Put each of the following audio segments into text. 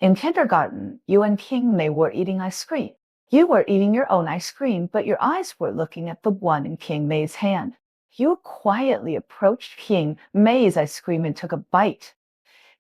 In kindergarten, you and King May were eating ice cream. You were eating your own ice cream, but your eyes were looking at the one in King May's hand. You quietly approached King May's ice cream and took a bite.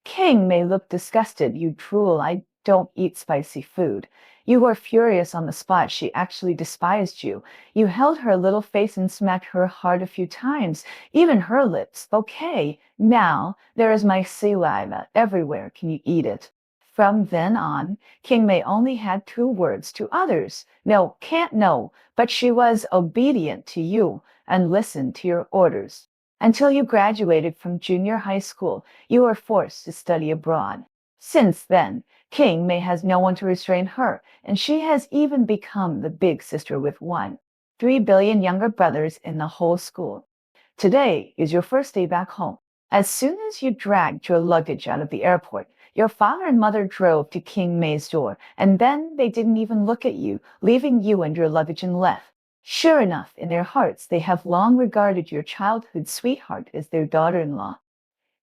King may look disgusted. You drool. I don't eat spicy food. You were furious on the spot. She actually despised you. You held her little face and smacked her hard a few times, even her lips. Okay, now there is my saliva everywhere. Can you eat it? From then on, King May only had two words to others. No, can't no, but she was obedient to you and listened to your orders. Until you graduated from junior high school, you were forced to study abroad. Since then, King May has no one to restrain her, and she has even become the big sister with 3 billion younger brothers in the whole school. Today is your first day back home. As soon as you dragged your luggage out of the airport, your father and mother drove to King May's door, and then they didn't even look at you, leaving you and your luggage and left. Sure enough, in their hearts, they have long regarded your childhood sweetheart as their daughter-in-law.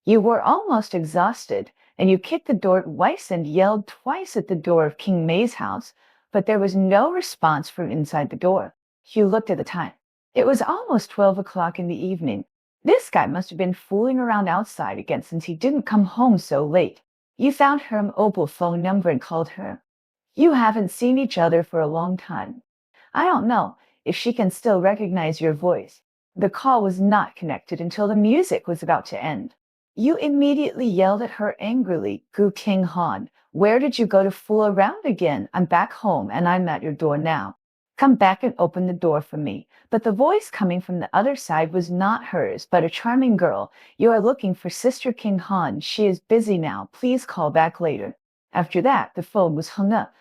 You were almost exhausted, and you kicked the door twice and yelled twice at the door of King May's house, but there was no response from inside the door. You looked at the time. It was almost 12 o'clock in the evening. This guy must have been fooling around outside again since he didn't come home so late. You found her mobile phone number and called her. You haven't seen each other for a long time. I don't know if she can still recognize your voice. The call was not connected until the music was about to end. You immediately yelled at her angrily, Gu King Han, where did you go to fool around again? I'm back home and I'm at your door now. Come back and open the door for me. But the voice coming from the other side was not hers, but a charming girl. You are looking for Sister King Han. She is busy now. Please call back later. After that, the phone was hung up.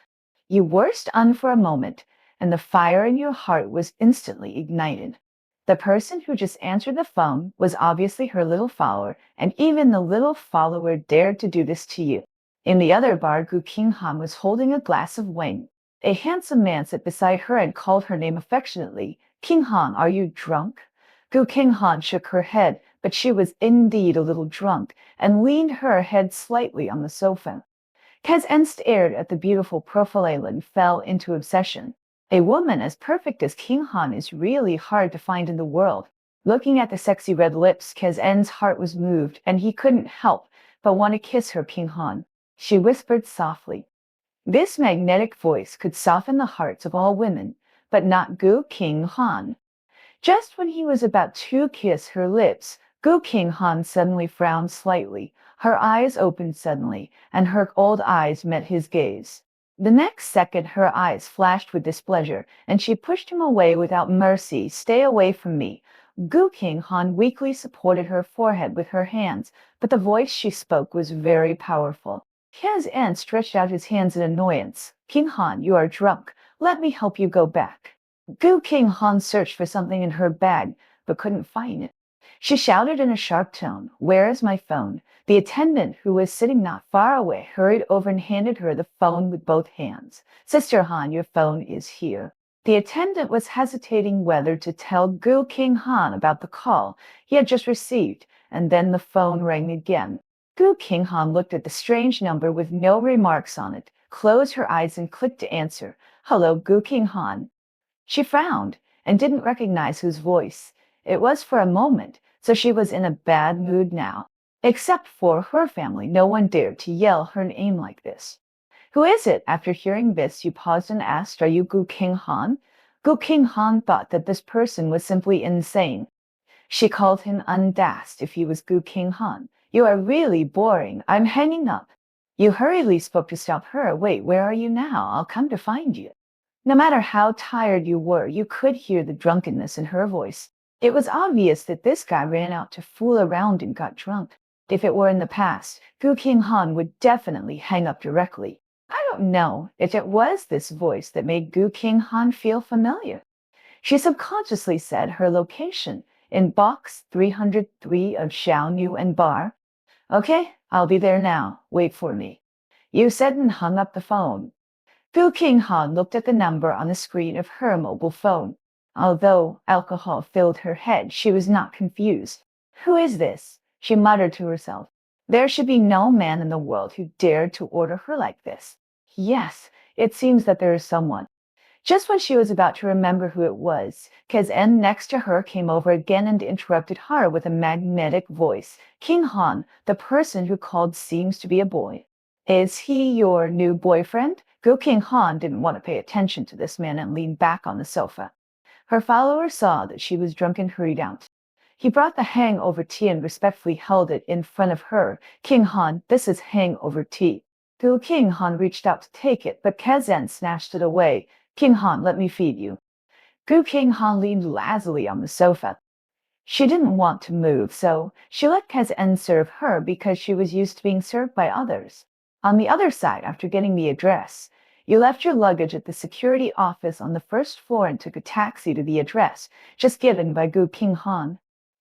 You were stunned for a moment, and the fire in your heart was instantly ignited. The person who just answered the phone was obviously her little follower, and even the little follower dared to do this to you. In the other bar, Gu King Han was holding a glass of wine. A handsome man sat beside her and called her name affectionately. King Han, are you drunk? Gu King Han shook her head, but she was indeed a little drunk, and leaned her head slightly on the sofa. Kaz stared at the beautiful profile and fell into obsession. A woman as perfect as King Han is really hard to find in the world. Looking at the sexy red lips, Kaz's heart was moved, and he couldn't help but want to kiss her. King Han, she whispered softly. This magnetic voice could soften the hearts of all women, but not Gu King Han. Just when he was about to kiss her lips, Gu King Han suddenly frowned slightly. Her eyes opened suddenly, and her old eyes met his gaze. The next second, her eyes flashed with displeasure, and she pushed him away without mercy. Stay away from me. Gu King Han weakly supported her forehead with her hands, but the voice she spoke was very powerful. Kaz stretched out his hands in annoyance. King Han, you are drunk. Let me help you go back. Gu King Han searched for something in her bag, but couldn't find it. She shouted in a sharp tone, where is my phone? The attendant, who was sitting not far away, hurried over and handed her the phone with both hands. Sister Han, your phone is here. The attendant was hesitating whether to tell Gu King Han about the call he had just received, and then the phone rang again. Gu King Han looked at the strange number with no remarks on it, closed her eyes and clicked to answer. Hello, Gu King Han. She frowned and didn't recognize whose voice it was for a moment, so she was in a bad mood now. Except for her family, no one dared to yell her name like this. Who is it? After hearing this, you paused and asked, are you Gu King Han? Gu King Han thought that this person was simply insane. She called him undast if he was Gu King Han. You are really boring. I'm hanging up. You hurriedly spoke to stop her. Wait, where are you now? I'll come to find you. No matter how tired you were, you could hear the drunkenness in her voice. It was obvious that this guy ran out to fool around and got drunk. If it were in the past, Gu King Han would definitely hang up directly. I don't know if it was this voice that made Gu King Han feel familiar. She subconsciously said her location in box 303 of Xiao and Bar. Okay, I'll be there now. Wait for me. You said and hung up the phone. Gu King Han looked at the number on the screen of her mobile phone. Although alcohol filled her head, she was not confused. Who is this? She muttered to herself. There should be no man in the world who dared to order her like this. Yes, it seems that there is someone. Just when she was about to remember who it was, Kazan next to her came over again and interrupted her with a magnetic voice. King Han, the person who called seems to be a boy. Is he your new boyfriend? Go King Han didn't want to pay attention to this man and leaned back on the sofa. Her follower saw that she was drunk and hurried out. He brought the hangover tea and respectfully held it in front of her. King Han, this is hangover tea. Gu King Han reached out to take it, but Kazan snatched it away. King Han, let me feed you. Gu King Han leaned lazily on the sofa. She didn't want to move, so she let Kazan serve her because she was used to being served by others. On the other side, after getting the address, you left your luggage at the security office on the first floor and took a taxi to the address just given by Gu King Han.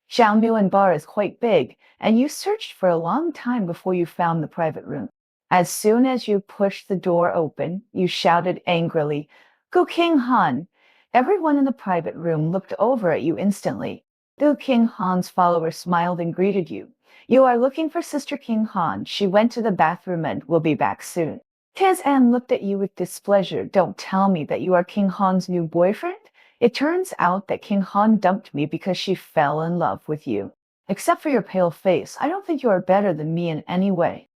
Xiaomuan Bar is quite big, and you searched for a long time before you found the private room. As soon as you pushed the door open, you shouted angrily, Gu King Han! Everyone in the private room looked over at you instantly. Gu King Han's follower smiled and greeted you. You are looking for Sister King Han. She went to the bathroom and will be back soon. Kazan looked at you with displeasure. Don't tell me that you are King Han's new boyfriend? It turns out that King Han dumped me because she fell in love with you. Except for your pale face, I don't think you are better than me in any way.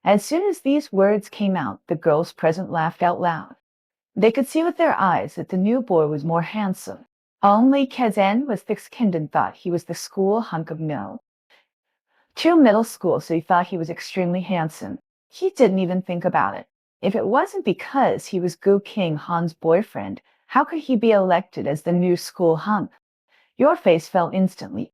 As soon as these words came out, the girls present laughed out loud. They could see with their eyes that the new boy was more handsome. Only Kazan was thick-skinned and thought he was the school hunk of no. To middle school, so he thought he was extremely handsome. He didn't even think about it. If it wasn't because he was Gu King Han's boyfriend, how could he be elected as the new school hunk? Your face fell instantly.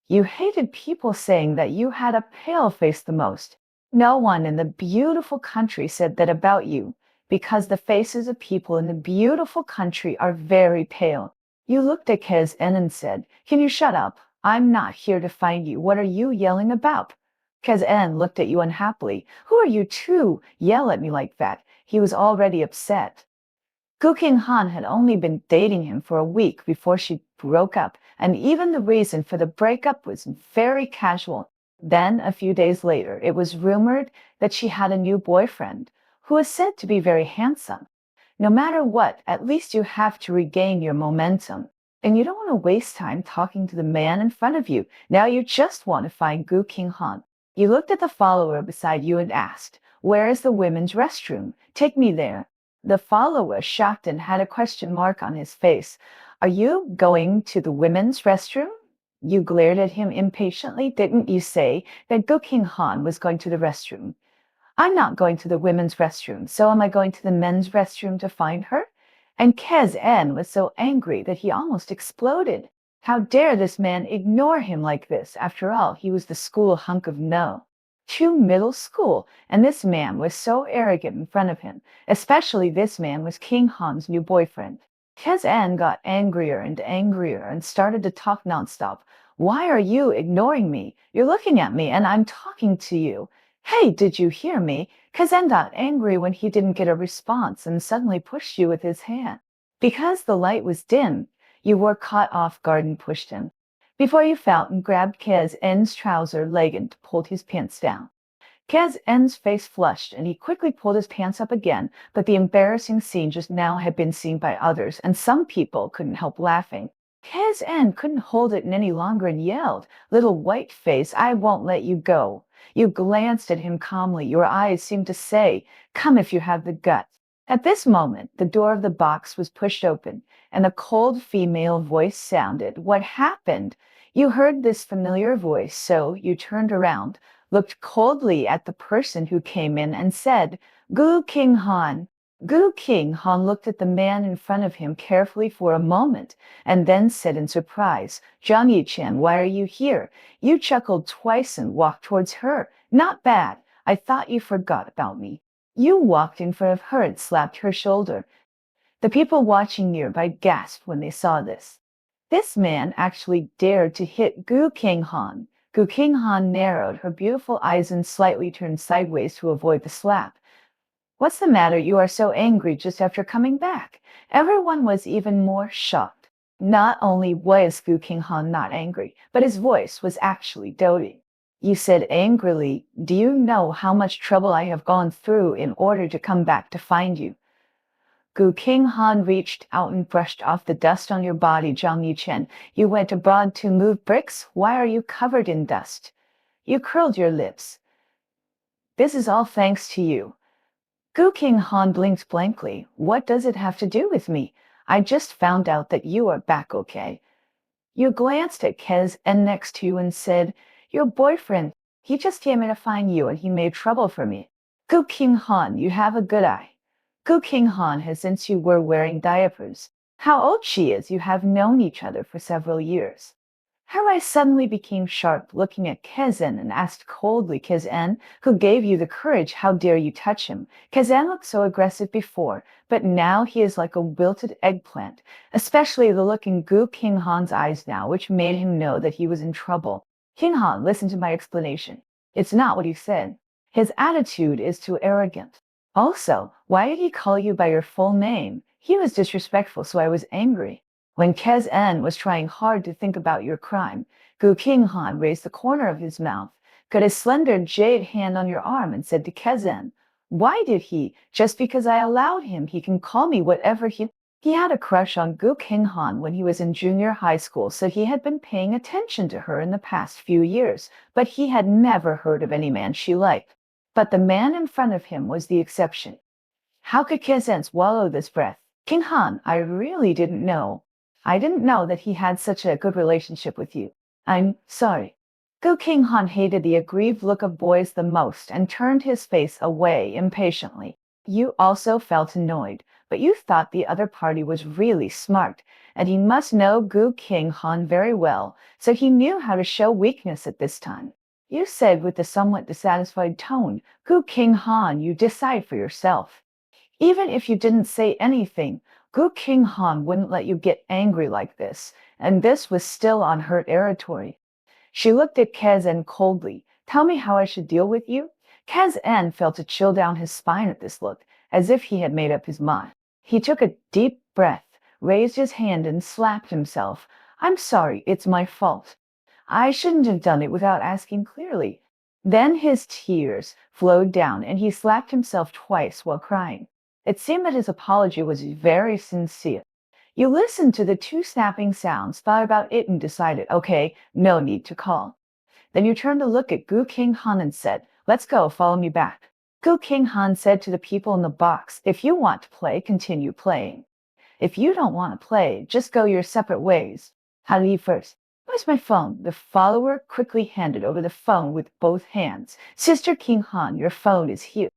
You hated people saying that you had a pale face the most. No one in the beautiful country said that about you, because the faces of people in the beautiful country are very pale. You looked at Kaz-en and said, Can you shut up? I'm not here to find you. What are you yelling about? Kaz-en looked at you unhappily. Who are you to yell at me like that? He was already upset. Gu King Han had only been dating him for a week before she broke up, and even the reason for the breakup was very casual. Then, a few days later, it was rumored that she had a new boyfriend, who was said to be very handsome. No matter what, at least you have to regain your momentum. And you don't want to waste time talking to the man in front of you. Now you just want to find Gu King Han. You looked at the follower beside you and asked, Where is the women's restroom? Take me there. The follower, shocked and had a question mark on his face. Are you going to the women's restroom? You glared at him impatiently. Didn't you say that Gu King Han was going to the restroom? I'm not going to the women's restroom, so am I going to the men's restroom to find her? And Kaz-en was so angry that he almost exploded. How dare this man ignore him like this? After all, he was the school hunk of no. To middle school, and this man was so arrogant in front of him. Especially this man was King Han's new boyfriend. Kaz-en got angrier and started to talk nonstop. Why are you ignoring me? You're looking at me and I'm talking to you. Hey, did you hear me? Kazan got angry when he didn't get a response and suddenly pushed you with his hand. Because the light was dim, you were caught off guard and pushed him. Before you felt and grabbed Kaz-en's trouser leg and pulled his pants down. Kaz-en's face flushed and he quickly pulled his pants up again, but the embarrassing scene just now had been seen by others and some people couldn't help laughing. Kaz-en couldn't hold it any longer and yelled, Little white face, I won't let you go. You glanced at him calmly. Your eyes seemed to say, Come if you have the guts. At this moment, the door of the box was pushed open, and a cold female voice sounded. What happened? You heard this familiar voice, so you turned around, looked coldly at the person who came in, and said, Gu King Han. Gu King Han looked at the man in front of him carefully for a moment, and then said in surprise, Zhang Yichan, why are you here? You chuckled twice and walked towards her. Not bad. I thought you forgot about me. You walked in front of her and slapped her shoulder. The people watching nearby gasped when they saw this. This man actually dared to hit Gu King Han. Gu King Han narrowed her beautiful eyes and slightly turned sideways to avoid the slap. What's the matter? You are so angry just after coming back. Everyone was even more shocked. Not only was Gu King Han not angry, but his voice was actually doting. You said angrily, "Do you know how much trouble I have gone through in order to come back to find you?" Gu King Han reached out and brushed off the dust on your body, Zhang Yichen. You went abroad to move bricks? Why are you covered in dust? You curled your lips. This is all thanks to you. Gu King Han blinked blankly. What does it have to do with me? I just found out that you are back okay. You glanced at Kez and next to you and said, your boyfriend, he just came in to find you and he made trouble for me. Gu King Han, you have a good eye. Gu King Han has since you were wearing diapers. How old she is, you have known each other for several years. Her eyes suddenly became sharp, looking at Kezen and asked coldly, Kezen, who gave you the courage? How dare you touch him? Kezen looked so aggressive before, but now he is like a wilted eggplant, especially the look in Gu King Han's eyes now, which made him know that he was in trouble. King Han, listen to my explanation. It's not what he said. His attitude is too arrogant. Also, why did he call you by your full name? He was disrespectful, so I was angry. When Kez En was trying hard to think about your crime, Gu King Han raised the corner of his mouth, got his slender jade hand on your arm, and said to Kez En, why did he? Just because I allowed him, he can call me whatever he had a crush on Gu King Han when he was in junior high school, so he had been paying attention to her in the past few years, but he had never heard of any man she liked. But the man in front of him was the exception. How could Kez En swallow this breath? King Han, I really didn't know. I didn't know that he had such a good relationship with you. I'm sorry. Gu King Han hated the aggrieved look of boys the most and turned his face away impatiently. You also felt annoyed, but you thought the other party was really smart, and he must know Gu King Han very well, so he knew how to show weakness at this time. You said with a somewhat dissatisfied tone, Gu King Han, you decide for yourself. Even if you didn't say anything, Gu King Han wouldn't let you get angry like this, and this was still on her territory. She looked at Kez En coldly. Tell me how I should deal with you? Kez En felt a chill down his spine at this look, as if he had made up his mind. He took a deep breath, raised his hand, and slapped himself. I'm sorry, it's my fault. I shouldn't have done it without asking clearly. Then his tears flowed down, and he slapped himself twice while crying. It seemed that his apology was very sincere. You listened to the two snapping sounds, thought about it, and decided, okay, no need to call. Then you turned to look at Gu King Han and said, let's go, follow me back. Gu King Han said to the people in the box, if you want to play, continue playing. If you don't want to play, just go your separate ways. How do you first? Where's my phone? The follower quickly handed over the phone with both hands. Sister King Han, your phone is here.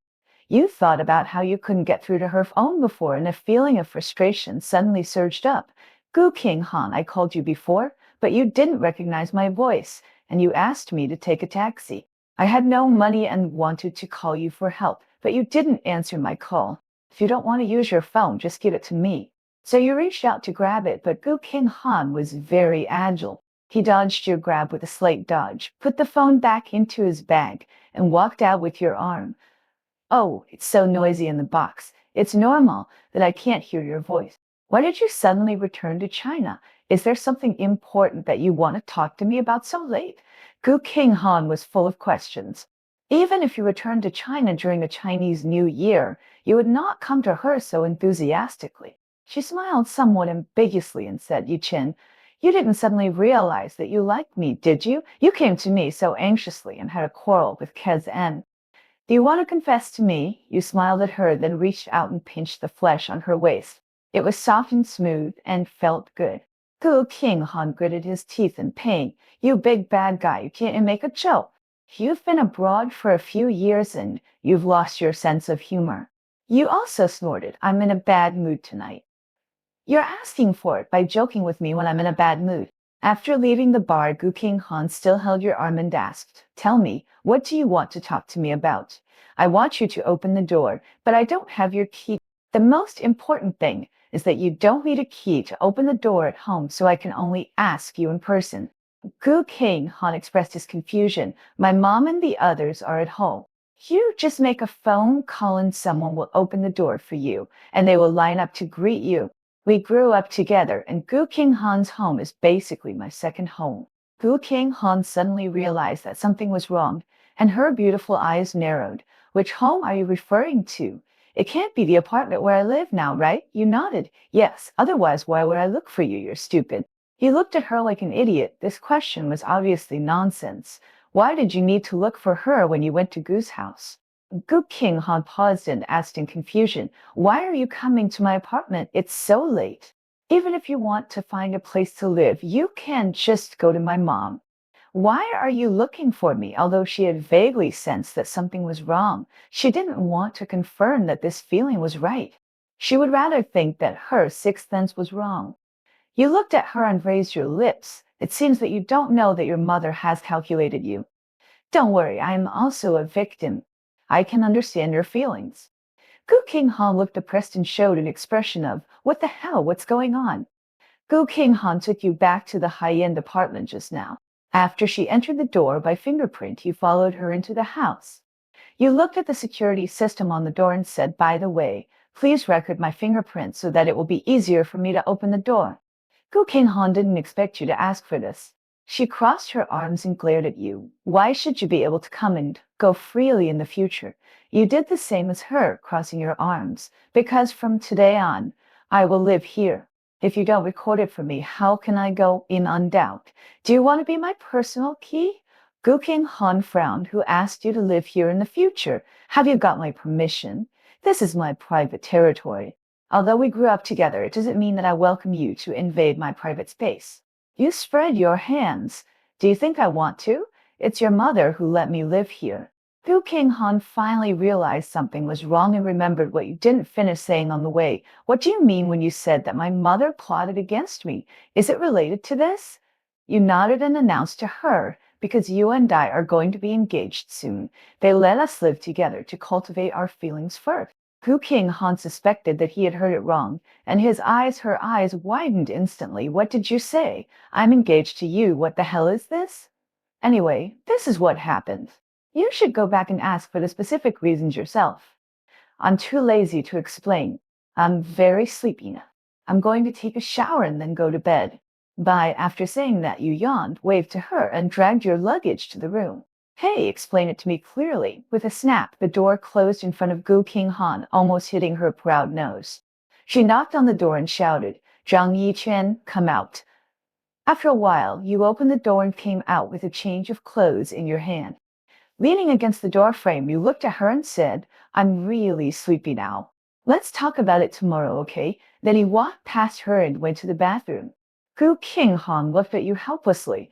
You thought about how you couldn't get through to her phone before, and a feeling of frustration suddenly surged up. Gu King Han, I called you before, but you didn't recognize my voice, and you asked me to take a taxi. I had no money and wanted to call you for help, but you didn't answer my call. If you don't want to use your phone, just give it to me. So you reached out to grab it, but Gu King Han was very agile. He dodged your grab with a slight dodge, put the phone back into his bag, and walked out with your arm. Oh, it's so noisy in the box. It's normal that I can't hear your voice. Why did you suddenly return to China? Is there something important that you want to talk to me about so late? Gu King Han was full of questions. Even if you returned to China during the Chinese New Year, you would not come to her so enthusiastically. She smiled somewhat ambiguously and said, Yichen, you didn't suddenly realize that you liked me, did you? You came to me so anxiously and had a quarrel with Kez En. Do you want to confess to me? You smiled at her, then reached out and pinched the flesh on her waist. It was soft and smooth and felt good. Gu King Han gritted his teeth in pain. You big bad guy, you can't even make a joke. You've been abroad for a few years and you've lost your sense of humor. You also snorted, I'm in a bad mood tonight. You're asking for it by joking with me when I'm in a bad mood. After leaving the bar, Gu King Han still held your arm and asked, tell me, what do you want to talk to me about? I want you to open the door, but I don't have your key. The most important thing is that you don't need a key to open the door at home, so I can only ask you in person. Gu King Han expressed his confusion. My mom and the others are at home. You just make a phone call and someone will open the door for you, and they will line up to greet you. We grew up together, and Gu King Han's home is basically my second home. Gu King Han suddenly realized that something was wrong, and her beautiful eyes narrowed. Which home are you referring to? It can't be the apartment where I live now, right? You nodded. Yes, otherwise why would I look for you? You're stupid. He looked at her like an idiot. This question was obviously nonsense. Why did you need to look for her when you went to Gu's house? Gu King Han paused and asked in confusion, why are you coming to my apartment? It's so late. Even if you want to find a place to live, you can't just go to my mom. Why are you looking for me? Although she had vaguely sensed that something was wrong, she didn't want to confirm that this feeling was right. She would rather think that her sixth sense was wrong. You looked at her and raised your lips. It seems that you don't know that your mother has calculated you. Don't worry, I am also a victim. I can understand your feelings. Gu King Han looked depressed and showed an expression of, what the hell, what's going on? Gu King Han took you back to the high-end apartment just now. After she entered the door by fingerprint, you followed her into the house. You looked at the security system on the door and said, by the way, please record my fingerprint so that it will be easier for me to open the door. Gu King Han didn't expect you to ask for this. She crossed her arms and glared at you. Why should you be able to come and go freely in the future? You did the same as her, crossing your arms. Because from today on, I will live here. If you don't record it for me, how can I go in on doubt? Do you want to be my personal key? Gu King Han frowned. Who asked you to live here in the future? Have you got my permission? This is my private territory. Although we grew up together, it doesn't mean that I welcome you to invade my private space. You spread your hands. Do you think I want to? It's your mother who let me live here. Gu King Han finally realized something was wrong and remembered what you didn't finish saying on the way. What do you mean when you said that my mother plotted against me? Is it related to this? You nodded and announced to her, because you and I are going to be engaged soon. They let us live together to cultivate our feelings first. Gu King Han suspected that he had heard it wrong, and her eyes widened instantly. What did you say? I'm engaged to you. What the hell is this? Anyway, this is what happened. You should go back and ask for the specific reasons yourself. I'm too lazy to explain. I'm very sleepy now. I'm going to take a shower and then go to bed. Bye. After saying that, you yawned, waved to her, and dragged your luggage to the room. Hey, explain it to me clearly. With a snap, the door closed in front of Gu King Han, almost hitting her proud nose. She knocked on the door and shouted, Zhang Yichen, come out. After a while, you opened the door and came out with a change of clothes in your hand. Leaning against the door frame, you looked at her and said, I'm really sleepy now. Let's talk about it tomorrow, okay? Then he walked past her and went to the bathroom. Gu King Han looked at you helplessly.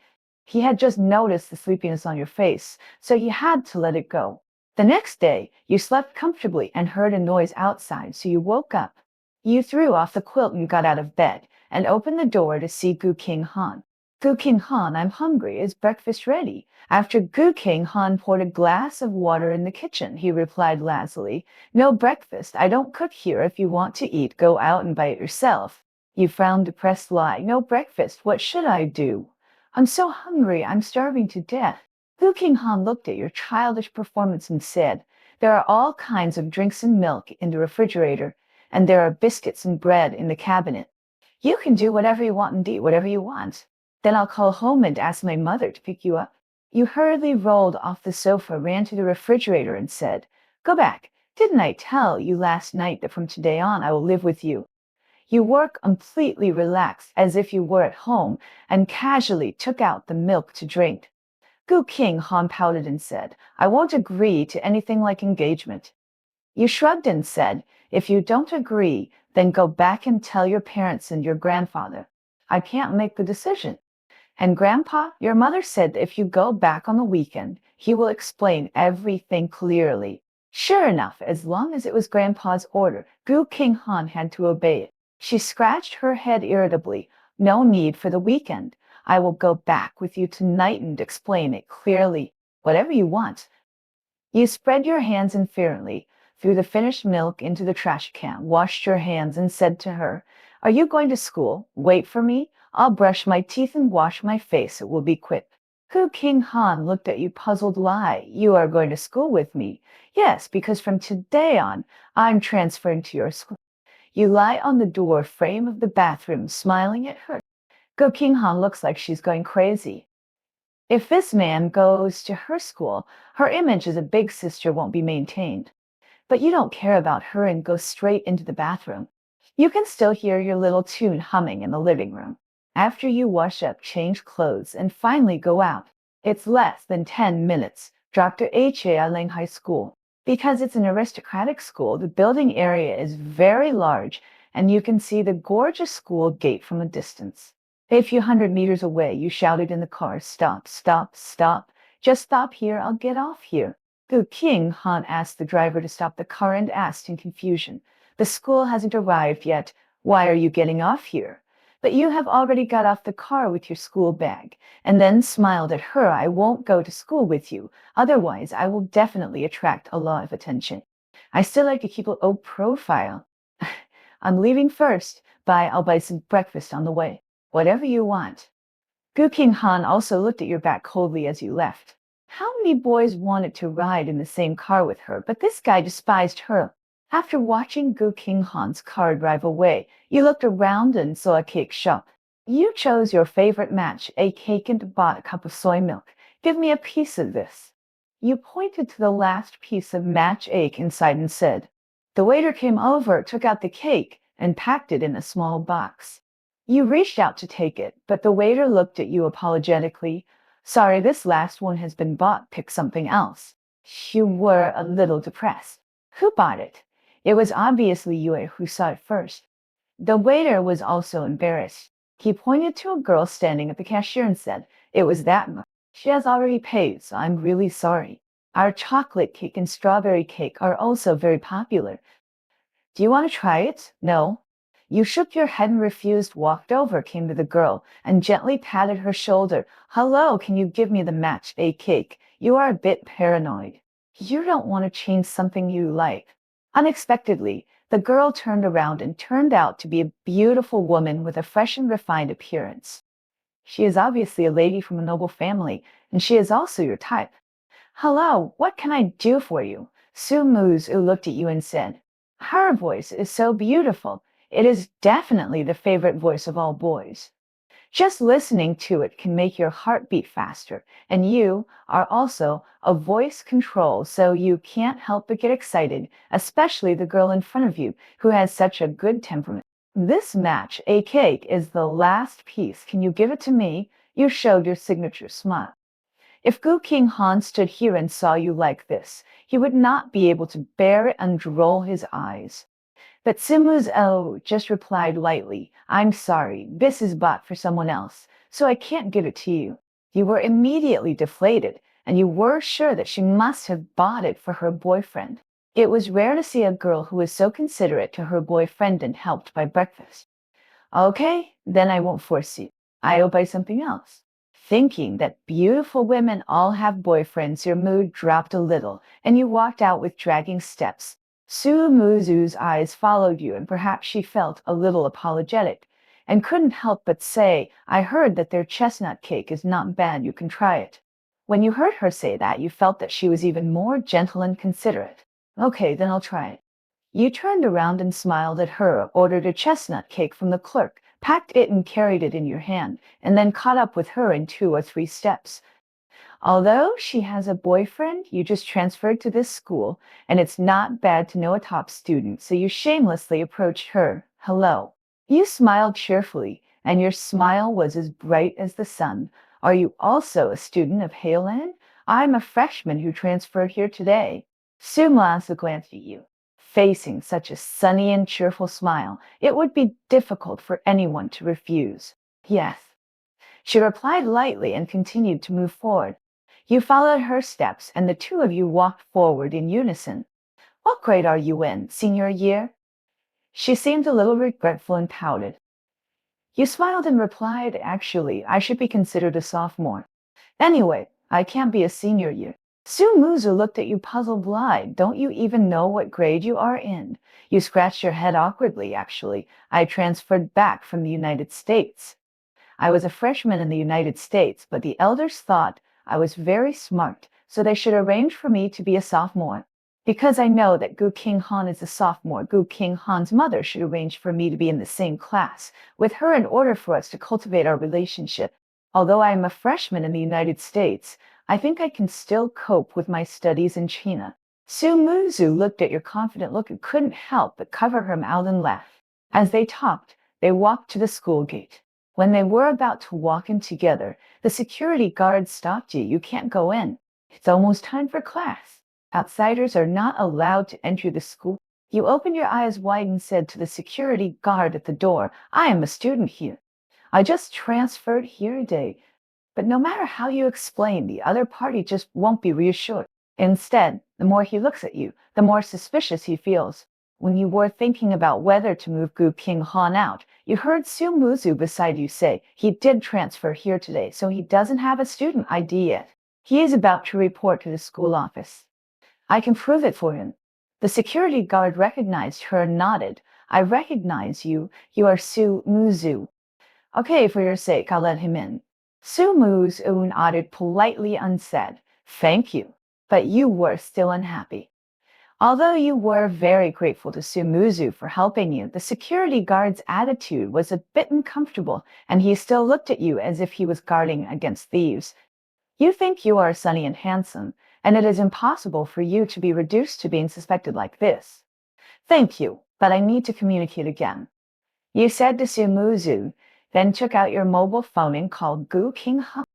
He had just noticed the sleepiness on your face, so he had to let it go. The next day, you slept comfortably and heard a noise outside, so you woke up. You threw off the quilt and got out of bed and opened the door to see Gu King Han. Gu King Han, I'm hungry. Is breakfast ready? After Gu King Han poured a glass of water in the kitchen, he replied lazily, no breakfast. I don't cook here. If you want to eat, go out and buy it yourself. You frowned depressed lie. No breakfast. What should I do? I'm so hungry. I'm starving to death. Gu King Han looked at your childish performance and said, there are all kinds of drinks and milk in the refrigerator, and there are biscuits and bread in the cabinet. You can do whatever you want and eat whatever you want. Then I'll call home and ask my mother to pick you up. You hurriedly rolled off the sofa, ran to the refrigerator and said, go back. Didn't I tell you last night that from today on I will live with you? You were completely relaxed, as if you were at home, and casually took out the milk to drink. Gu King Han pouted and said, I won't agree to anything like engagement. You shrugged and said, if you don't agree, then go back and tell your parents and your grandfather. I can't make the decision. And Grandpa, your mother said that if you go back on the weekend, he will explain everything clearly. Sure enough, as long as it was Grandpa's order, Gu King Han had to obey it. She scratched her head irritably. No need for the weekend. I will go back with you tonight and explain it clearly. Whatever you want. You spread your hands inferently, threw the finished milk into the trash can, washed your hands, and said to her, are you going to school? Wait for me. I'll brush my teeth and wash my face. It will be quick. Gu King Han looked at you puzzled. Lie. You are going to school with me. Yes, because from today on, I'm transferring to your school. You lie on the door frame of the bathroom, smiling at her. Gu King Han looks like she's going crazy. If this man goes to her school, her image as a big sister won't be maintained. But you don't care about her and go straight into the bathroom. You can still hear your little tune humming in the living room. After you wash up, change clothes, and finally go out, it's less than 10 minutes. Dr. H.A. Ling High School. Because it's an aristocratic school, the building area is very large and you can see the gorgeous school gate from a distance. A few hundred meters away, you shouted in the car, "Stop, stop, stop. Just stop here, I'll get off here." Gu King Han asked the driver to stop the car and asked in confusion, "The school hasn't arrived yet. Why are you getting off here?" "But you have already got off the car with your school bag," and then smiled at her. "I won't go to school with you. Otherwise, I will definitely attract a lot of attention. I still like to keep a low profile. I'm leaving first. Bye, I'll buy some breakfast on the way. Whatever you want." Gu King Han also looked at your back coldly as you left. How many boys wanted to ride in the same car with her, but this guy despised her. After watching Gu King Han's car drive away, you looked around and saw a cake shop. You chose your favorite match, a cake, and bought a cup of soy milk. "Give me a piece of this." You pointed to the last piece of match cake inside and said. The waiter came over, took out the cake, and packed it in a small box. You reached out to take it, but the waiter looked at you apologetically. "Sorry, this last one has been bought. Pick something else." You were a little depressed. Who bought it? It was obviously you who saw it first. The waiter was also embarrassed. He pointed to a girl standing at the cashier and said, "It was that much. She has already paid, so I'm really sorry. Our chocolate cake and strawberry cake are also very popular. Do you want to try it?" "No." You shook your head and refused, walked over, came to the girl, and gently patted her shoulder. "Hello, can you give me the match cake? You are a bit paranoid. You don't want to change something you like." Unexpectedly, the girl turned around and turned out to be a beautiful woman with a fresh and refined appearance. She is obviously a lady from a noble family, and she is also your type. "Hello, what can I do for you?" Su Muzu looked at you and said. Her voice is so beautiful. It is definitely the favorite voice of all boys. Just listening to it can make your heart beat faster, and you are also a voice control, so you can't help but get excited, especially the girl in front of you who has such a good temperament. "This match, a cake, is the last piece. Can you give it to me?" You showed your signature smile. If Gu King Han stood here and saw you like this, he would not be able to bear it and roll his eyes. But Simu's just replied lightly, "I'm sorry, this is bought for someone else, so I can't give it to you." You were immediately deflated, and you were sure that she must have bought it for her boyfriend. It was rare to see a girl who was so considerate to her boyfriend and helped buy breakfast. "Okay, then I won't force you. I'll buy something else." Thinking that beautiful women all have boyfriends, your mood dropped a little, and you walked out with dragging steps. Su Muzu's eyes followed you, and perhaps she felt a little apologetic, and couldn't help but say, "I heard that their chestnut cake is not bad, you can try it." When you heard her say that, you felt that she was even more gentle and considerate. "Okay, then I'll try it." You turned around and smiled at her, ordered a chestnut cake from the clerk, packed it and carried it in your hand, and then caught up with her in 2 or 3 steps. Although she has a boyfriend, you just transferred to this school, and it's not bad to know a top student, so you shamelessly approached her. "Hello." You smiled cheerfully, and your smile was as bright as the sun. "Are you also a student of Halen? I'm a freshman who transferred here today." Sumasa glanced at you. Facing such a sunny and cheerful smile, it would be difficult for anyone to refuse. "Yes." She replied lightly and continued to move forward. You followed her steps, and the two of you walked forward in unison. "What grade are you in? Senior year?" She seemed a little regretful and pouted. You smiled and replied, "Actually, I should be considered a sophomore. Anyway, I can't be a senior year." Su Muzu looked at you puzzled. "Don't you even know what grade you are in?" You scratched your head awkwardly. "Actually, I transferred back from the United States. I was a freshman in the United States, but the elders thought I was very smart, so they should arrange for me to be a sophomore. Because I know that Gu King Han is a sophomore, Gu King Han's mother should arrange for me to be in the same class with her in order for us to cultivate our relationship." Although I am a freshman in the United States, I think I can still cope with my studies in China. Sumuzu looked at your confident look and couldn't help but cover her mouth and laugh. As they talked, they walked to the school gate. When they were about to walk in together, the security guard stopped you. You can't go in. It's almost time for class. Outsiders are not allowed to enter the school. You opened your eyes wide and said to the security guard at the door, I am a student here. I just transferred here today. But no matter how you explain, the other party just won't be reassured. Instead, the more he looks at you, the more suspicious he feels. When you were thinking about whether to move Gu Pinghan out, you heard Su Muzu beside you say he did transfer here today, so he doesn't have a student ID yet. He is about to report to the school office. I can prove it for him. The security guard recognized her and nodded. I recognize you. You are Su Muzu. Okay, for your sake, I'll let him in. Su Muzu nodded politely and said, Thank you, but you were still unhappy. Although you were very grateful to Sumuzu for helping you, the security guard's attitude was a bit uncomfortable, and he still looked at you as if he was guarding against thieves. You think you are sunny and handsome, and it is impossible for you to be reduced to being suspected like this. Thank you, but I need to communicate again. You said to Sumuzu, then took out your mobile phone and called Gu Qinghan.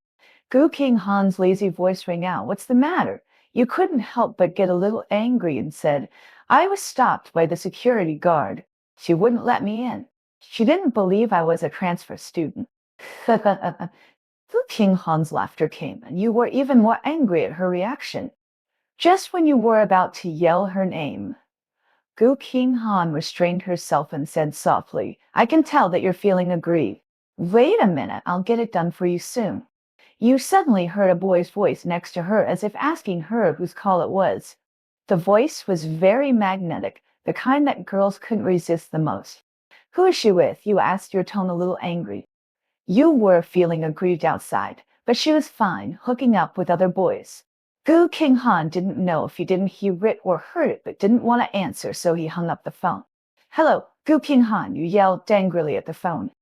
Gu Qinghan's lazy voice rang out. What's the matter? You couldn't help but get a little angry and said, I was stopped by the security guard. She wouldn't let me in. She didn't believe I was a transfer student. Gu Qinghan's laughter came, and you were even more angry at her reaction. Just when you were about to yell her name, Gu Qinghan restrained herself and said softly, I can tell that you're feeling aggrieved. Wait a minute, I'll get it done for you soon. You suddenly heard a boy's voice next to her as if asking her whose call it was. The voice was very magnetic, the kind that girls couldn't resist the most. Who is she with? You asked, your tone a little angry. You were feeling aggrieved outside, but she was fine, hooking up with other boys. Gu Qinghan didn't know if he didn't hear it or heard it, but didn't want to answer, so he hung up the phone. Hello, Gu Qinghan, you yelled angrily at the phone.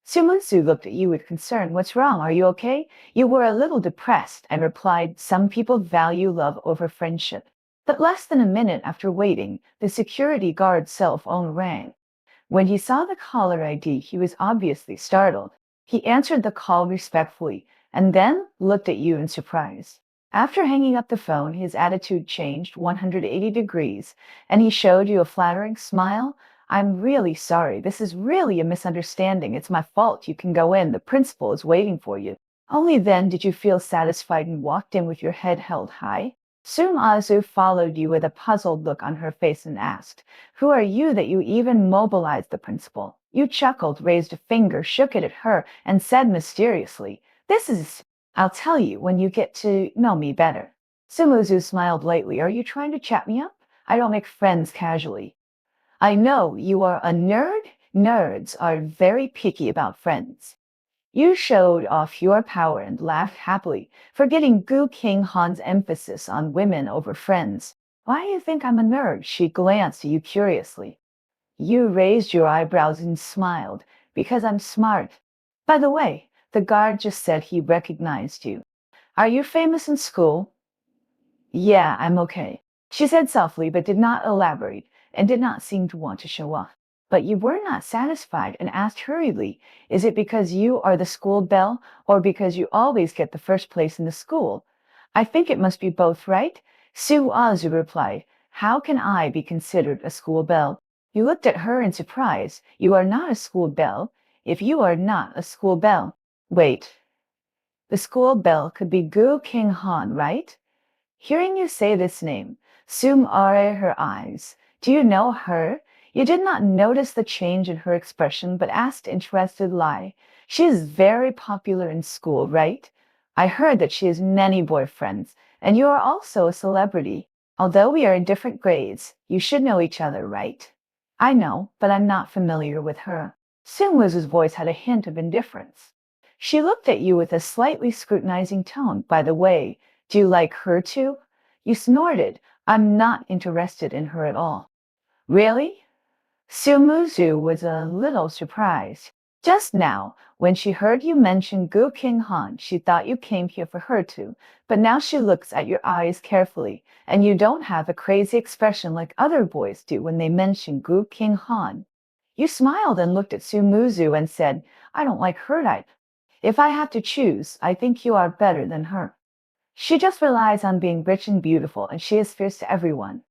Sumuzu looked at you with concern. What's wrong? Are you okay? You were a little depressed and replied, some people value love over friendship. But less than a minute after waiting, the security guard's cell phone rang. When he saw the caller ID, he was obviously startled. He answered the call respectfully and then looked at you in surprise. After hanging up the phone, his attitude changed 180 degrees, and he showed you a flattering smile. I'm really sorry. This is really a misunderstanding. It's my fault. You can go in. The principal is waiting for you. Only then did you feel satisfied and walked in with your head held high. Soon Azu followed you with a puzzled look on her face and asked, Who are you that you even mobilized the principal? You chuckled, raised a finger, shook it at her, and said mysteriously, This is... I'll tell you when you get to know me better. Sumuzu smiled lightly. Are you trying to chat me up? I don't make friends casually. I know you are a nerd. Nerds are very picky about friends. You showed off your power and laughed happily, forgetting Gu Qinghan's emphasis on women over friends. Why do you think I'm a nerd? She glanced at you curiously. You raised your eyebrows and smiled. Because I'm smart. By the way, the guard just said he recognized you. Are you famous in school? Yeah, I'm okay. She said softly, but did not elaborate, and did not seem to want to show off. But you were not satisfied and asked hurriedly, Is it because you are the school belle, or because you always get the first place in the school? I think it must be both, right? Su Azu replied, How can I be considered a school belle? You looked at her in surprise. You are not a school belle. If you are not a school belle, wait. The school belle could be Gu Qinghan, right? Hearing you say this name, Sum are her eyes. Do you know her? You did not notice the change in her expression, but asked interestedly, She is very popular in school, right? I heard that she has many boyfriends, and you are also a celebrity. Although we are in different grades, you should know each other, right? I know, but I'm not familiar with her. Sumwiz's voice had a hint of indifference. She looked at you with a slightly scrutinizing tone. By the way, do you like her too? You snorted. I'm not interested in her at all. Really? Sumuzu was a little surprised. Just now, when she heard you mention Gu King Han, she thought you came here for her too, but now she looks at your eyes carefully, and you don't have a crazy expression like other boys do when they mention Gu King Han. You smiled and looked at Su Muzu and said, I don't like her type. If I have to choose, I think you are better than her. She just relies on being rich and beautiful, and she is fierce to everyone.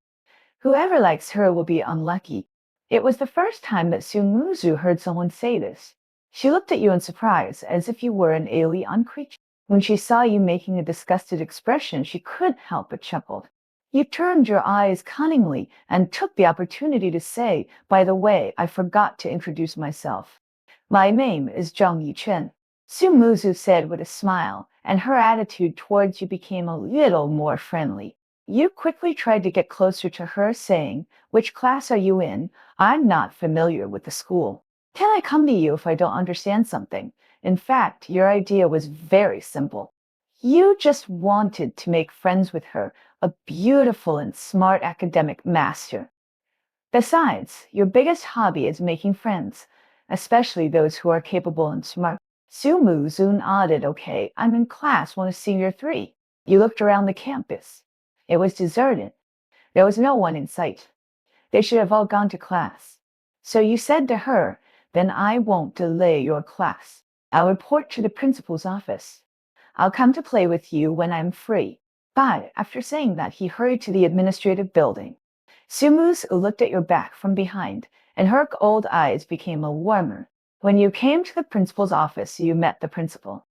Whoever likes her will be unlucky. It was the first time that Sumuzu heard someone say this. She looked at you in surprise, as if you were an alien creature. When she saw you making a disgusted expression, she couldn't help but chuckle. You turned your eyes cunningly and took the opportunity to say, by the way, I forgot to introduce myself. My name is Zhang Yichen. Sumuzu said with a smile, and her attitude towards you became a little more friendly. You quickly tried to get closer to her, saying, Which class are you in? I'm not familiar with the school. Can I come to you if I don't understand something? In fact, your idea was very simple. You just wanted to make friends with her, a beautiful and smart academic master. Besides, your biggest hobby is making friends, especially those who are capable and smart. Sumu Zun nodded. Okay, I'm in class 1 of senior 3. You looked around the campus. It was deserted. There was no one in sight. They should have all gone to class. So you said to her, then I won't delay your class. I'll report to the principal's office. I'll come to play with you when I'm free. But after saying that, he hurried to the administrative building. Sumus looked at your back from behind, and her old eyes became a warmer. When you came to the principal's office, you met the principal.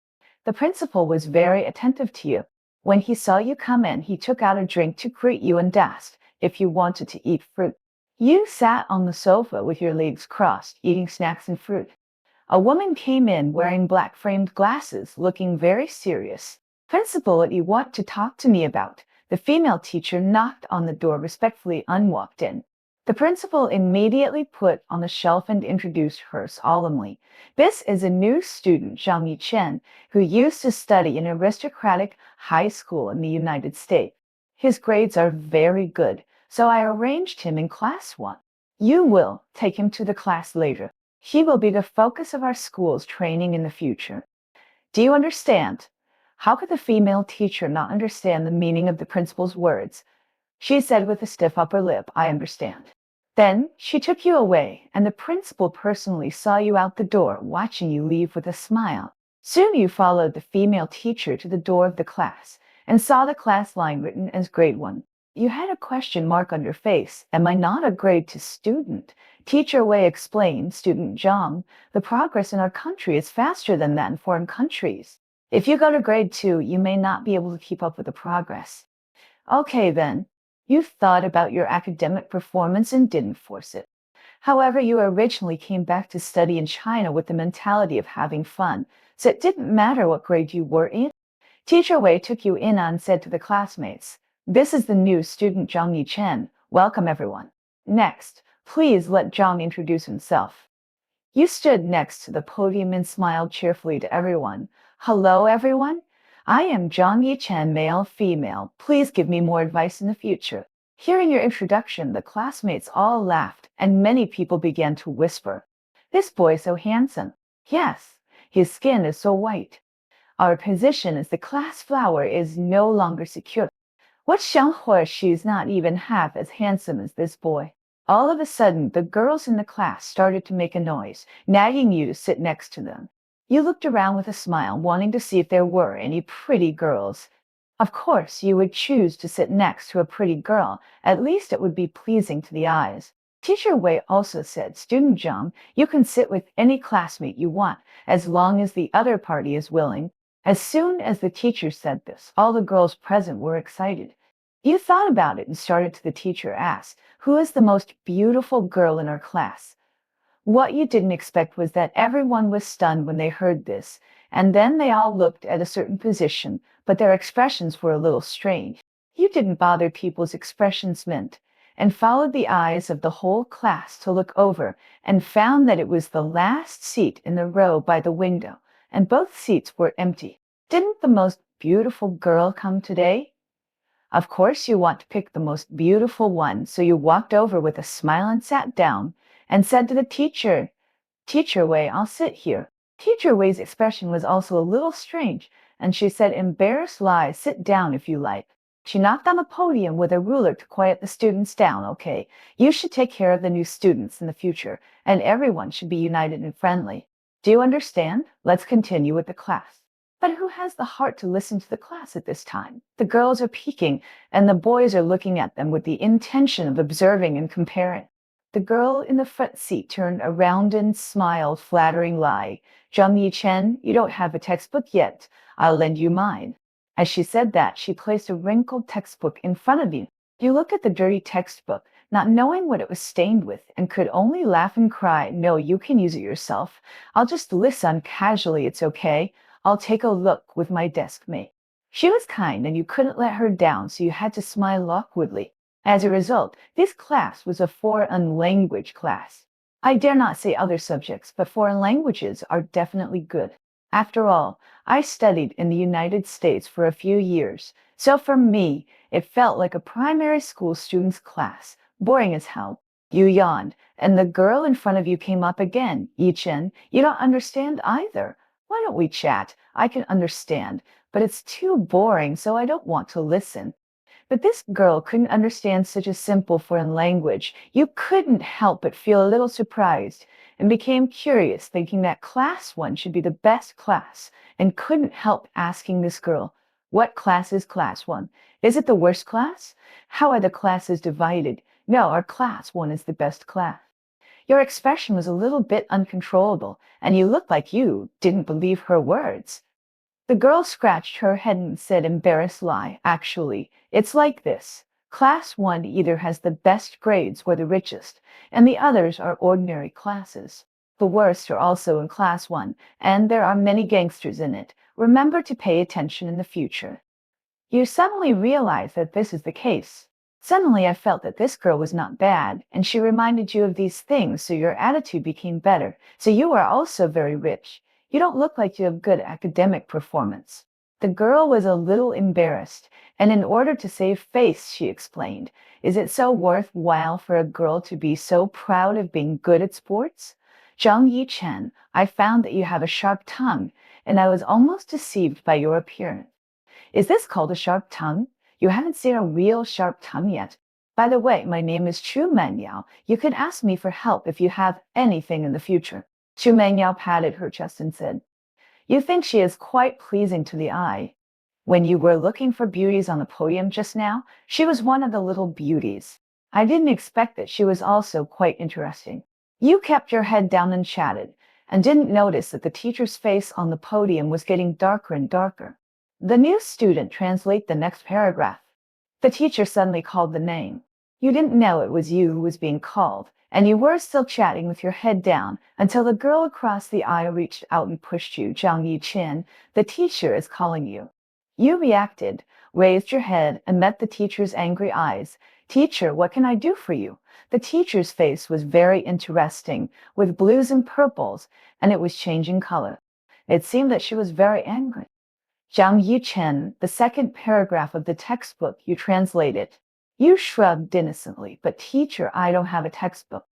The principal was very attentive to you. When he saw you come in, he took out a drink to greet you and asked if you wanted to eat fruit. You sat on the sofa with your legs crossed, eating snacks and fruit. A woman came in wearing black framed glasses, looking very serious. Principal, what you want to talk to me about? The female teacher knocked on the door respectfully and walked in. The principal immediately put on the shelf and introduced her solemnly. This is a new student, Zhang Yichen, who used to study in an aristocratic high school in the United States. His grades are very good, so I arranged him in class 1. You will take him to the class later. He will be the focus of our school's training in the future. Do you understand? How could the female teacher not understand the meaning of the principal's words? She said with a stiff upper lip, I understand. Then she took you away, and the principal personally saw you out the door, watching you leave with a smile. Soon you followed the female teacher to the door of the class and saw the class line written as grade 1. You had a question mark on your face. Am I not a grade 2 student? Teacher Wei explained, Student Zhang, the progress in our country is faster than that in foreign countries. If you go to grade 2, you may not be able to keep up with the progress. Okay then, you thought about your academic performance and didn't force it. However, you originally came back to study in China with the mentality of having fun, so it didn't matter what grade you were in. Teacher Wei took you in and said to the classmates, This is the new student Zhang Yichen. Welcome everyone. Next, please let Zhang introduce himself. You stood next to the podium and smiled cheerfully to everyone. Hello everyone. I am Zhang Yichen, male, female. Please give me more advice in the future. Hearing your introduction, the classmates all laughed, and many people began to whisper, This boy so handsome. Yes, his skin is so white. Our position as the class flower is no longer secure. What Xianghua, she's not even half as handsome as this boy. All of a sudden, the girls in the class started to make a noise, nagging you to sit next to them. You looked around with a smile, wanting to see if there were any pretty girls. Of course, you would choose to sit next to a pretty girl. At least it would be pleasing to the eyes. Teacher Wei also said, Student Zhang, you can sit with any classmate you want, as long as the other party is willing. As soon as the teacher said this, all the girls present were excited. You thought about it and started to the teacher asked, Who is the most beautiful girl in our class? What you didn't expect was that everyone was stunned when they heard this, and then they all looked at a certain position, but their expressions were a little strange. You didn't bother people's expressions meant, and followed the eyes of the whole class to look over, and found that it was the last seat in the row by the window, and both seats were empty. Didn't the most beautiful girl come today? Of course you want to pick the most beautiful one, so you walked over with a smile and sat down and said to the teacher, Teacher Wei, I'll sit here. Teacher Wei's expression was also a little strange, and she said, embarrassed lie, sit down if you like. She knocked on the podium with a ruler to quiet the students down, okay? You should take care of the new students in the future, and everyone should be united and friendly. Do you understand? Let's continue with the class. But who has the heart to listen to the class at this time? The girls are peeking, and the boys are looking at them with the intention of observing and comparing. The girl in the front seat turned around and smiled, flattering lie. Zhang Yichen, you don't have a textbook yet. I'll lend you mine. As she said that, she placed a wrinkled textbook in front of you. You look at the dirty textbook, not knowing what it was stained with, and could only laugh and cry. No, you can use it yourself. I'll just listen casually, it's okay. I'll take a look with my desk mate. She was kind, and you couldn't let her down, so you had to smile awkwardly. As a result, this class was a foreign language class. I dare not say other subjects, but foreign languages are definitely good. After all, I studied in the United States for a few years, so for me, it felt like a primary school student's class, boring as hell. You yawned, and the girl in front of you came up again. Yichen, you don't understand either. Why don't we chat? I can understand, but it's too boring, so I don't want to listen. But this girl couldn't understand such a simple foreign language. You couldn't help but feel a little surprised and became curious, thinking that class one should be the best class, and couldn't help asking this girl, what class is class one? Is it the worst class? How are the classes divided? No, our class one is the best class. Your expression was a little bit uncontrollable, and you looked like you didn't believe her words. The girl scratched her head and said, embarrassed lie. Actually, it's like this. Class one either has the best grades or the richest, and the others are ordinary classes. The worst are also in class one, and there are many gangsters in it. Remember to pay attention in the future. You suddenly realize that this is the case. Suddenly, I felt that this girl was not bad, and she reminded you of these things, so your attitude became better. So you are also very rich. You don't look like you have good academic performance. The girl was a little embarrassed, and in order to save face, she explained, is it so worthwhile for a girl to be so proud of being good at sports? Zhang Yichen, I found that you have a sharp tongue, and I was almost deceived by your appearance. Is this called a sharp tongue? You haven't seen a real sharp tongue yet. By the way, my name is Chu Menyao. You can ask me for help if you have anything in the future. Chu Menyao patted her chest and said, you think she is quite pleasing to the eye. When you were looking for beauties on the podium just now, she was one of the little beauties. I didn't expect that she was also quite interesting. You kept your head down and chatted, and didn't notice that the teacher's face on the podium was getting darker and darker. The new student, translate the next paragraph. The teacher suddenly called the name. You didn't know it was you who was being called, and you were still chatting with your head down until the girl across the aisle reached out and pushed you. Zhang Yichen, the teacher is calling you. You reacted, raised your head, and met the teacher's angry eyes. Teacher, what can I do for you? The teacher's face was very interesting, with blues and purples, and it was changing color. It seemed that she was very angry. Zhang Yichen, the second paragraph of the textbook, you translated. You shrugged innocently, but teacher, I don't have a textbook.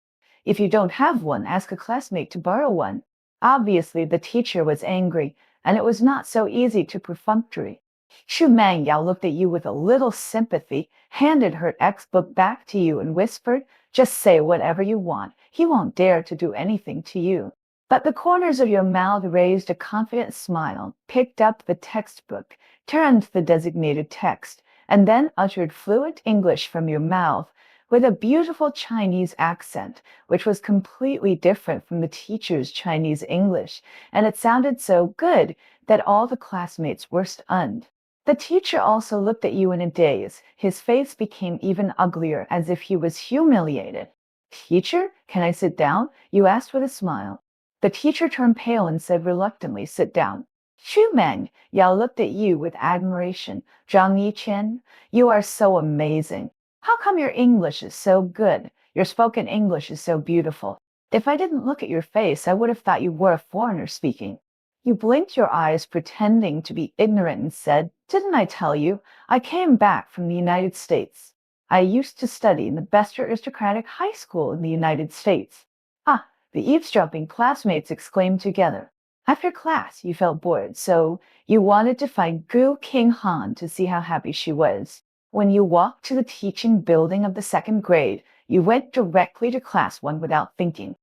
If you don't have one, ask a classmate to borrow one. Obviously, the teacher was angry, and it was not so easy to perfunctory. Xu Mangyao looked at you with a little sympathy, handed her textbook back to you, and whispered, just say whatever you want. He won't dare to do anything to you. But the corners of your mouth raised a confident smile, picked up the textbook, turned to the designated text, and then uttered fluent English from your mouth with a beautiful Chinese accent, which was completely different from the teacher's Chinese English, and it sounded so good that all the classmates were stunned. The teacher also looked at you in a daze. His face became even uglier, as if he was humiliated. Teacher, can I sit down? You asked with a smile. The teacher turned pale and said reluctantly, sit down. Xu Meng, Yao looked at you with admiration. Zhang Yichen, you are so amazing. How come your English is so good? Your spoken English is so beautiful. If I didn't look at your face, I would have thought you were a foreigner speaking. You blinked your eyes, pretending to be ignorant, and said, didn't I tell you? I came back from the United States. I used to study in the best aristocratic high school in the United States. Ah, The eavesdropping classmates exclaimed together. After class, you felt bored, so you wanted to find Gu King Han to see how happy she was. When you walked to the teaching building of the second grade, you went directly to class 1 without thinking.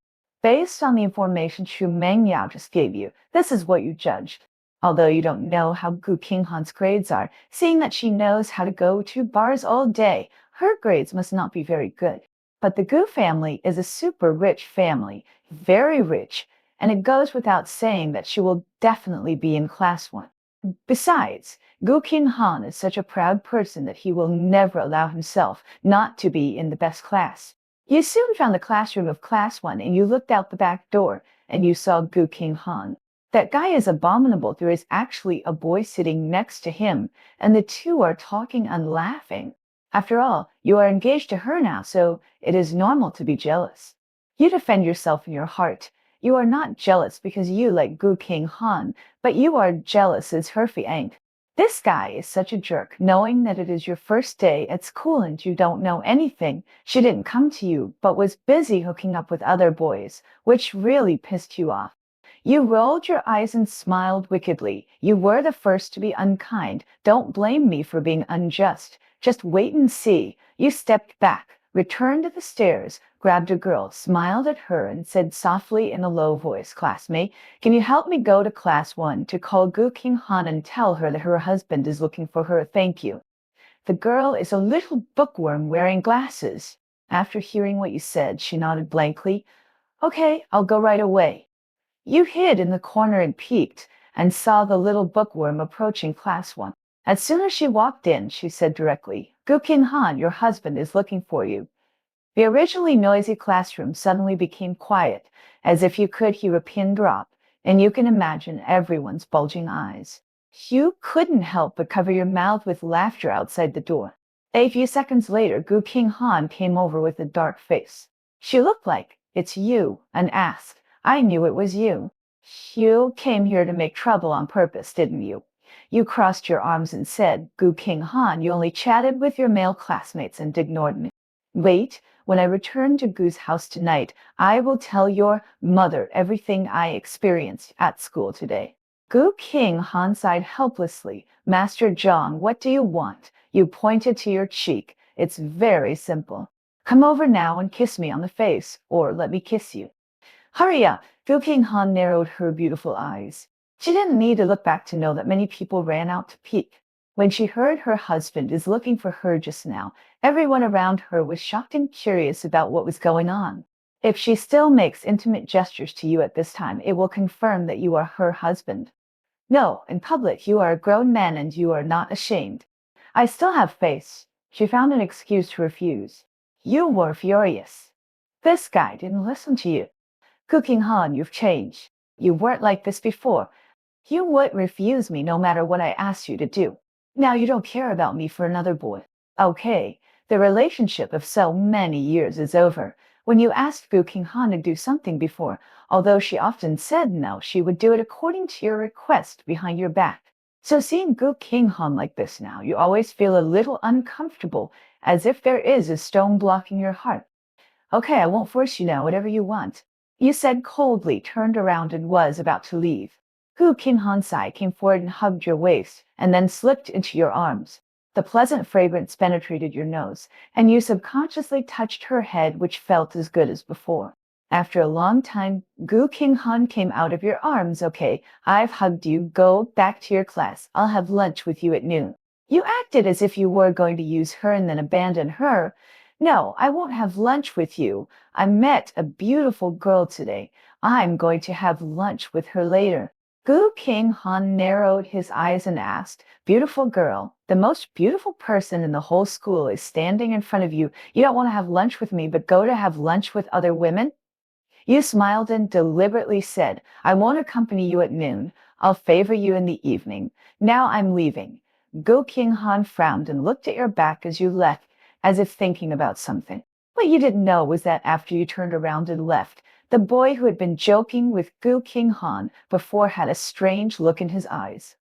Based on the information Xu Mengyao just gave you, this is what you judged. Although you don't know how Gu Qinghan's grades are, seeing that she knows how to go to bars all day, her grades must not be very good. But the Gu family is a super rich family, very rich, and it goes without saying that she will definitely be in class 1. Besides, Gu Qinghan is such a proud person that he will never allow himself not to be in the best class. You soon found the classroom of class 1 and you looked out the back door and you saw Gu Qinghan. That guy is abominable. There is actually a boy sitting next to him, and the two are talking and laughing. After all, you are engaged to her now, so it is normal to be jealous. You defend yourself in your heart. You are not jealous because you like Gu Qinghan, but you are jealous as her fiancé. This guy is such a jerk, knowing that it is your first day at school and you don't know anything. She didn't come to you, but was busy hooking up with other boys, which really pissed you off. You rolled your eyes and smiled wickedly. You were the first to be unkind. Don't blame me for being unjust. Just wait and see. You stepped back, returned to the stairs, grabbed a girl, smiled at her, and said softly in a low voice, "Classmate, can you help me go to class 1 to call Gu Qinghan and tell her that her husband is looking for her? Thank you." The girl is a little bookworm wearing glasses. After hearing what you said, she nodded blankly. "Okay, I'll go right away." You hid in the corner and peeked, and saw the little bookworm approaching class 1. As soon as she walked in, she said directly, "Gu Qinghan, your husband is looking for you." The originally noisy classroom suddenly became quiet, as if you could hear a pin drop, and you can imagine everyone's bulging eyes. You couldn't help but cover your mouth with laughter outside the door. A few seconds later, Gu Qinghan came over with a dark face. She looked like, "It's you," and asked, "I knew it was you. You came here to make trouble on purpose, didn't you?" You crossed your arms and said, "Gu Qinghan, you only chatted with your male classmates and ignored me. Wait, when I return to Gu's house tonight, I will tell your mother everything I experienced at school today." Gu Qinghan sighed helplessly. "Master Zhang, what do you want?" You pointed to your cheek. "It's very simple. Come over now and kiss me on the face, or let me kiss you." "Hurry up!" Gu Qinghan narrowed her beautiful eyes. She didn't need to look back to know that many people ran out to peek. When she heard her husband is looking for her just now, everyone around her was shocked and curious about what was going on. If she still makes intimate gestures to you at this time, it will confirm that you are her husband. No, in public you are a grown man and you are not ashamed. "I still have face." She found an excuse to refuse. You were furious. This guy didn't listen to you. "Gu Qinghan, you've changed. You weren't like this before. You would refuse me no matter what I asked you to do. Now you don't care about me for another boy. Okay, the relationship of so many years is over. When you asked Gu Qinghan to do something before, although she often said no, she would do it according to your request behind your back. So seeing Gu Qinghan like this now, you always feel a little uncomfortable, as if there is a stone blocking your heart. Okay, I won't force you now, whatever you want." You said coldly, turned around and was about to leave. Gu Qinghan came forward and hugged your waist, and then slipped into your arms. The pleasant fragrance penetrated your nose, and you subconsciously touched her head, which felt as good as before. After a long time, Gu Qinghan came out of your arms. "Okay, I've hugged you. Go back to your class. I'll have lunch with you at noon." You acted as if you were going to use her and then abandon her. "No, I won't have lunch with you. I met a beautiful girl today. I'm going to have lunch with her later." Gu Qinghan narrowed his eyes and asked, "Beautiful girl, the most beautiful person in the whole school is standing in front of you. You don't want to have lunch with me, but go to have lunch with other women?" You smiled and deliberately said, "I won't accompany you at noon. I'll favor you in the evening. Now I'm leaving." Gu Qinghan frowned and looked at your back as you left, as if thinking about something. What you didn't know was that after you turned around and left, the boy who had been joking with Gu Qinghan before had a strange look in his eyes.